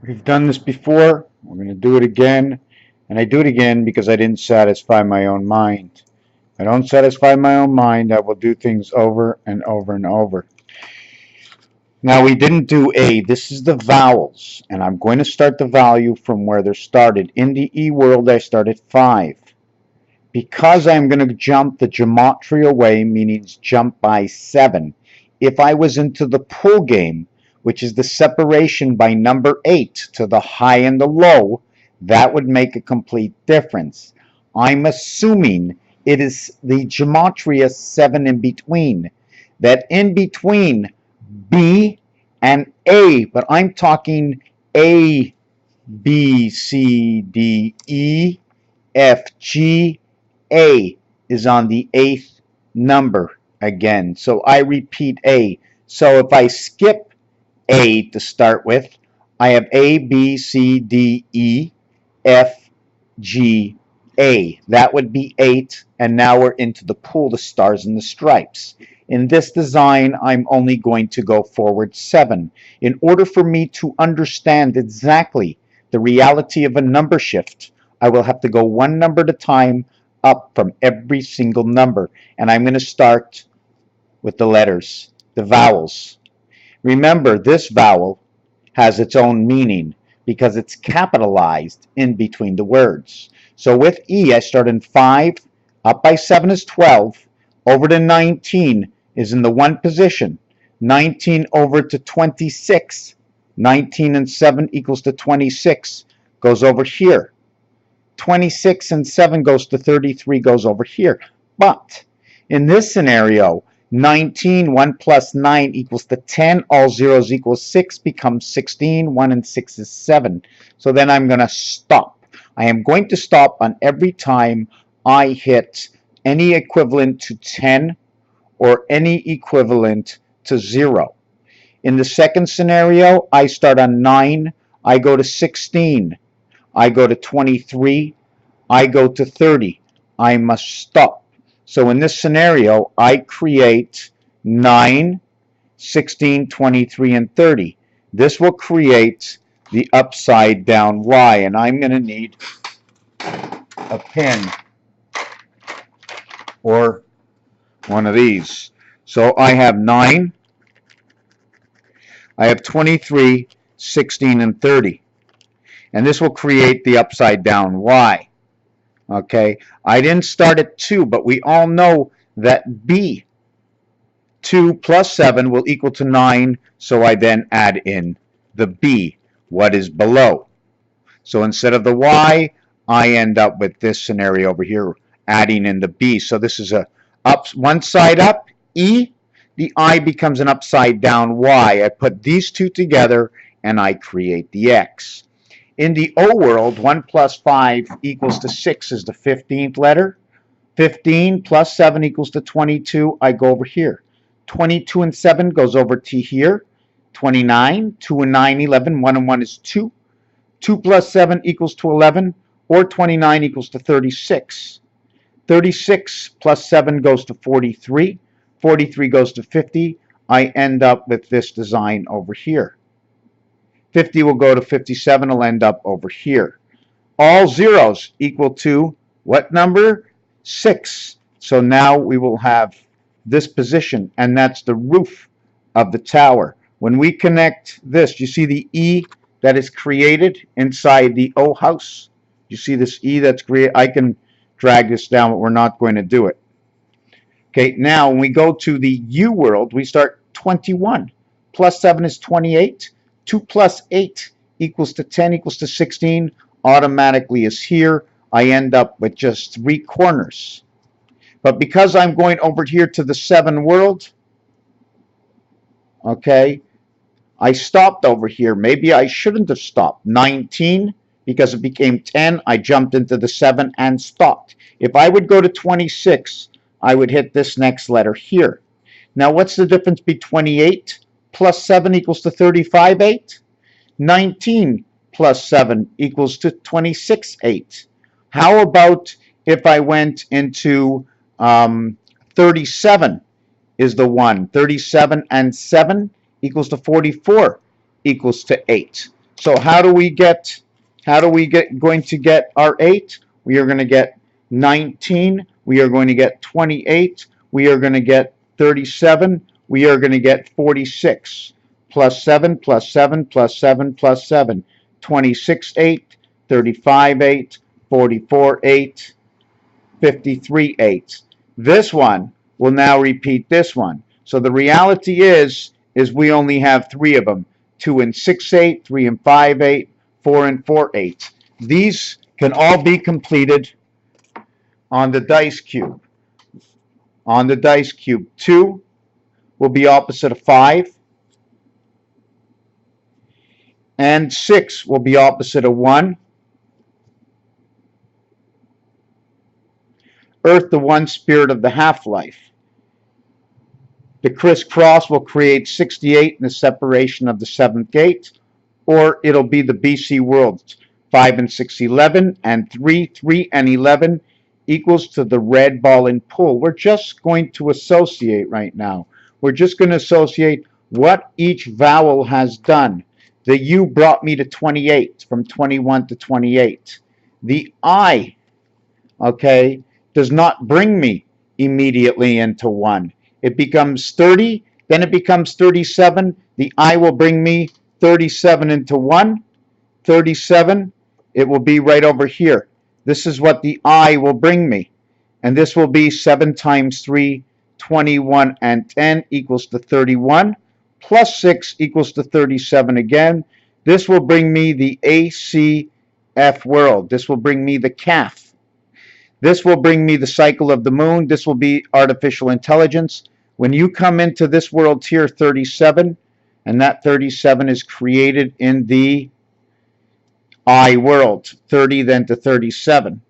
We've done this before. We're going to do it again. And I do it again because I didn't satisfy my own mind. If I don't satisfy my own mind, I will do things over and over and over. Now, we didn't do A. This is the vowels. And I'm going to start the value from where they're started. In the E world, I started 5. Because I'm going to jump the gematria away, meaning jump by 7. If I was into the pull game, which is the separation by number 8 to the high and the low, that would make a complete difference. I'm assuming it is the gematria 7 in between. That in between B and A, but I'm talking A, B, C, D, E, F, G, A is on the 8th number again. So I repeat A. So if I skip A to start with, I have A, B, C, D, E, F, G, A. That would be 8, and now we're into the pool, the stars and the stripes. In this design, I'm only going to go forward 7. In order for me to understand exactly the reality of a number shift, I will have to go one number at a time up from every single number. And I'm going to start with the letters, the vowels. Remember, this vowel has its own meaning because it's capitalized in between the words. So with E, I start in 5, up by 7 is 12, over to 19 is in the 1 position, 19 over to 26, 19 and 7 equals to 26, goes over here. 26 and 7 goes to 33, goes over here. But in this scenario, 19, 1 plus 9 equals to 10, all zeros equal 6, becomes 16, 1 and 6 is 7. So then I'm going to stop. I am going to stop on every time I hit any equivalent to 10 or any equivalent to 0. In the second scenario, I start on 9, I go to 16, I go to 23, I go to 30. I must stop. So in this scenario, I create 9, 16, 23, and 30. This will create the upside down Y, and I'm going to need a pen or one of these. So I have 9, I have 23, 16, and 30. And this will create the upside down Y. Okay, I didn't start at 2, but we all know that B, 2 plus 7 will equal to 9, so I then add in the B, what is below. So instead of the Y, I end up with this scenario over here, adding in the B. So this is a up, one side up, E, the I becomes an upside down Y. I put these two together and I create the X. In the O world, 1 plus 5 equals to 6 is the 15th letter. 15 plus 7 equals to 22. I go over here. 22 and 7 goes over to here. 29, 2 and 9, 11. 1 and 1 is 2. 2 plus 7 equals to 11, or 29 equals to 36. 36 plus 7 goes to 43. 43 goes to 50. I end up with this design over here. 50 will go to 57, will end up over here. All zeros equal to what number? 6. So now we will have this position, and that's the roof of the tower. When we connect this, you see the E that is created inside the O house? You see this E that's created? I can drag this down, but we're not going to do it. Okay, now when we go to the U world, we start 21. Plus 7 is 28. 2 plus 8 equals to 10 equals to 16 automatically is here. I end up with just 3 corners. But because I'm going over here to the 7 world, okay, I stopped over here. Maybe I shouldn't have stopped. 19, because it became 10, I jumped into the 7 and stopped. If I would go to 26, I would hit this next letter here. Now, what's the difference between 28 plus 7 equals to 35, 8? 19 plus 7 equals to 26, 8. How about if I went into 37 is the 1. 37 and 7 equals to 44 equals to 8. So how do we going to get our 8? We are going to get 19. We are going to get 28. We are going to get 37. We are going to get 46. Plus 7, plus 7, plus 7, plus 7. 26, 8, 35, 8, 44, 8, 53 8. This one will now repeat this one. So the reality is we only have 3 of them. 2 and 6, 8, 3 and 5, 8, 4 and 4, 8. These can all be completed on the dice cube. On the dice cube, 2 will be opposite of 5, and 6 will be opposite of 1. Earth, the one spirit of the half-life. The crisscross will create 68 in the separation of the 7th gate, or it'll be the BC world. 5 and 6, 11, and 3, 3 and 11 equals to the red ball and pull. We're just going to associate right now. We're just going to associate what each vowel has done. The U brought me to 28, from 21 to 28. The I, okay, does not bring me immediately into 1. It becomes 30, then it becomes 37. The I will bring me 37 into 1. 37, it will be right over here. This is what the I will bring me. And this will be 7 times 3, 21, and 10 equals to 31. Plus 6 equals to 37 again. This will bring me the ACF world. This will bring me the calf. This will bring me the cycle of the moon. This will be artificial intelligence. When you come into this world here, 37, and that 37 is created in the I world, 30 then to 37.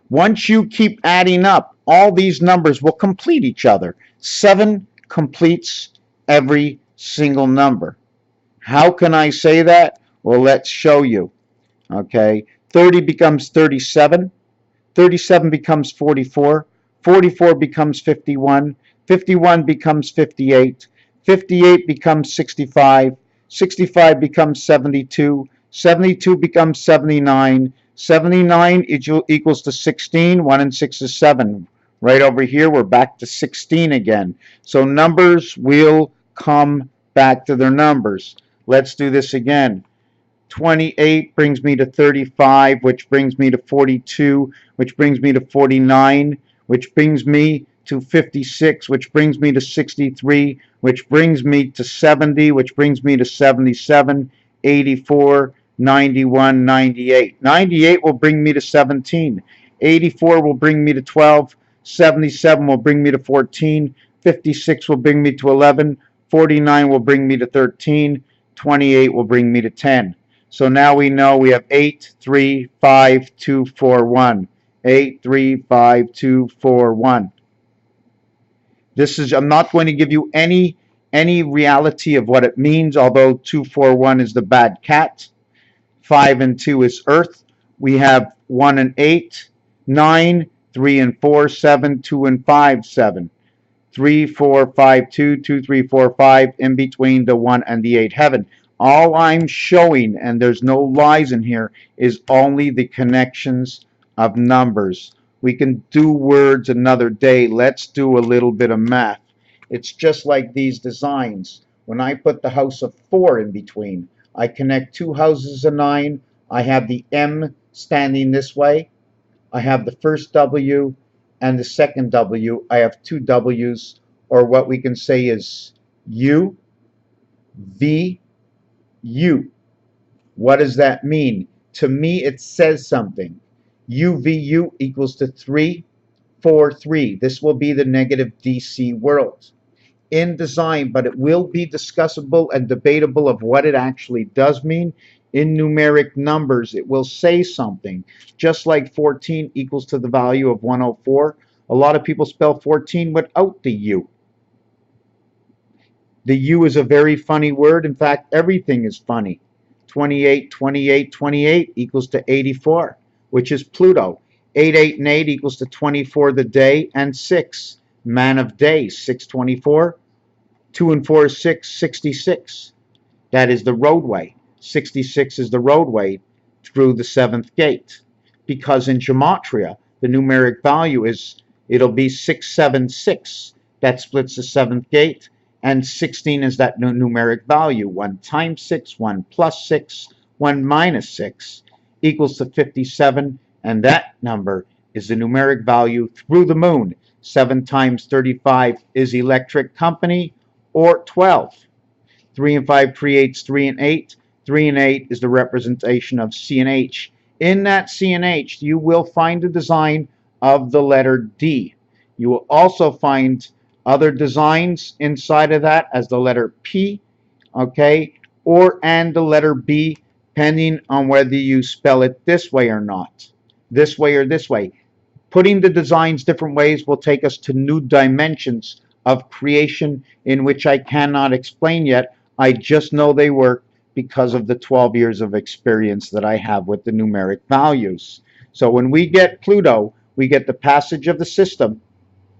Once you keep adding up, all these numbers will complete each other. 7 completes every single number. How can I say that? Well, let's show you. Okay, 30 becomes 37. 37 becomes 44. 44 becomes 51. 51 becomes 58. 58 becomes 65. 65 becomes 72. 72 becomes 79. 79 equals to 16. 1 and 6 is 7. Right over here, we're back to 16 again. So numbers will come back to their numbers. Let's do this again. 28 brings me to 35, which brings me to 42, which brings me to 49, which brings me to 56, which brings me to 63, which brings me to 70, which brings me to 77, 84, 91, 98. 98 will bring me to 17. 84 will bring me to 12. 77 will bring me to 14. 56 will bring me to 11. 49 will bring me to 13. 28 will bring me to 10. So now we know we have 8, 3, 5, 2, 4, 1. 8, 3, 5, 2, 4, 1. This is, I'm not going to give you any reality of what it means, although 2, 4, 1 is the bad cat. 5 and 2 is earth. We have 1 and 8, 9, 3 and 4, 7, 2 and 5, 7. 3, 4, 5, 2, 2, 3, 4, 5, in between the 1 and the 8, heaven. All I'm showing, and there's no lies in here, is only the connections of numbers. We can do words another day. Let's do a little bit of math. It's just like these designs. When I put the house of 4 in between, I connect 2 houses of 9. I have the M standing this way. I have the first W and the second W. I have 2 W's, or what we can say is U, V, U. What does that mean? To me, it says something. UVU equals to 3, 4, 3. This will be the negative DC world in design, but it will be discussable and debatable of what it actually does mean. In numeric numbers, it will say something. Just like 14 equals to the value of 104. A lot of people spell 14 without the U. The U is a very funny word. In fact, everything is funny. 28, 28, 28 equals to 84, which is Pluto. 8, 8, and 8 equals to 24 the day, and 6, man of days, 624. 2 and 4 is 6, 66. That is the roadway. 66 is the roadway through the 7th gate. Because in gematria, the numeric value is, it'll be 676. That splits the 7th gate, and 16 is that numeric value. 1 times 6, 1 plus 6, 1 minus 6 equals to 57, and that number is the numeric value through the moon. 7 times 35 is electric company, or 12. 3 and 5 creates 3 and 8. 3 and 8 is the representation of C and H. In that C and H, you will find a design of the letter D. You will also find other designs inside of that as the letter P, okay, and the letter B, depending on whether you spell it this way or not, this way or this way. Putting the designs different ways will take us to new dimensions of creation in which I cannot explain yet. I just know they work because of the 12 years of experience that I have with the numeric values. So when we get Pluto, we get the passage of the system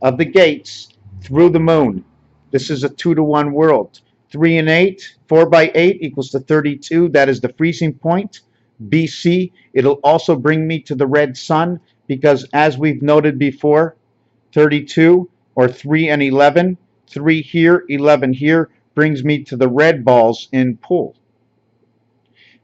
of the gates through the moon. This is a 2-to-1 world. 3 and 8, 4 by 8 equals to 32. That is the freezing point. BC, it'll also bring me to the red sun, because as we've noted before, 32 or 3 and 11, 3 here, 11 here, brings me to the red balls in pool.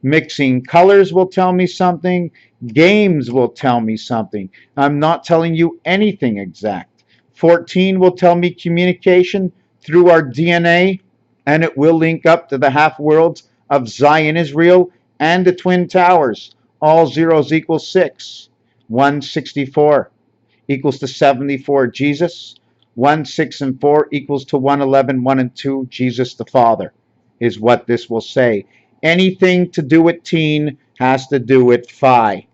Mixing colors will tell me something. Games will tell me something. I'm not telling you anything exact. 14 will tell me communication through our DNA, and it will link up to the half worlds of Zion, Israel, and the Twin Towers. All zeros equal 6. 164 equals to 74, Jesus. 1, 6, and 4 equals to 111, 1 and 2, Jesus the Father, is what this will say. Anything to do with teen has to do with phi,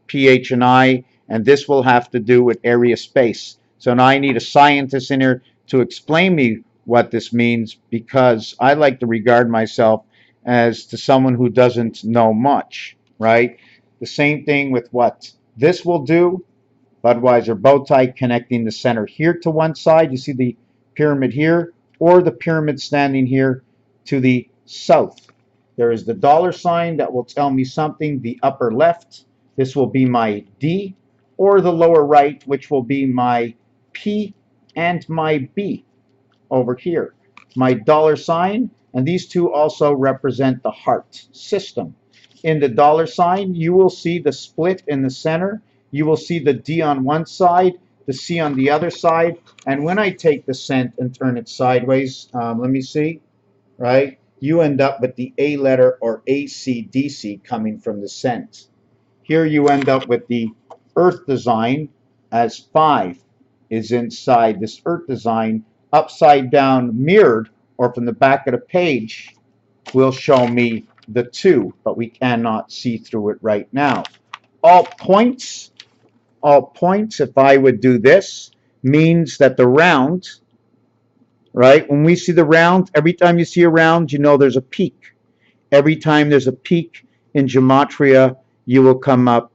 pH, and I, and this will have to do with area space. So now I need a scientist in here to explain me what this means, because I like to regard myself as to someone who doesn't know much, right? The same thing with what this will do. Budweiser bow tie connecting the center here to one side. You see the pyramid here, or the pyramid standing here to the south. There is the dollar sign that will tell me something, the upper left. This will be my D, or the lower right, which will be my P and my B over here. My dollar sign, and these two also represent the heart system. In the dollar sign, you will see the split in the center. You will see the D on one side, the C on the other side. And when I take the cent and turn it sideways, let me see, right? You end up with the A letter, or ACDC, coming from the cent. Here you end up with the earth design, as 5 is inside this earth design. Upside down mirrored, or from the back of the page, will show me the 2, but we cannot see through it right now. All points, if I would do this, means that the round, right? When we see the round, every time you see a round, you know there's a peak. Every time there's a peak in gematria, you will come up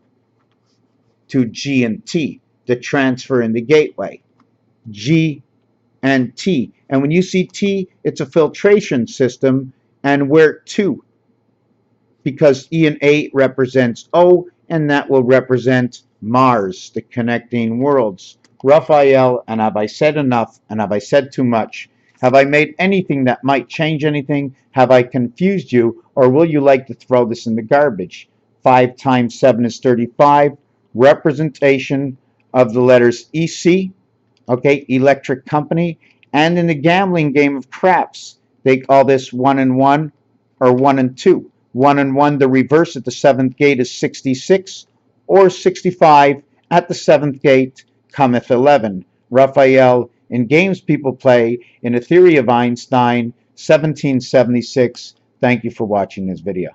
to G and T, the transfer in the gateway. G and T. And when you see T, it's a filtration system, and we're 2, because E and A represents O, and that will represent Mars, the connecting worlds. Raphael, and have I said enough, and have I said too much? Have I made anything that might change anything? Have I confused you, or will you like to throw this in the garbage? 5 times 7 is 35, representation of the letters EC, okay, electric company, and in the gambling game of craps, they call this 1 and 1, or 1 and 2. 1 and 1, the reverse at the 7th gate is 66, or 65 at the 7th gate cometh 11. Raphael, in games people play, in a theory of Einstein, 1776. Thank you for watching this video.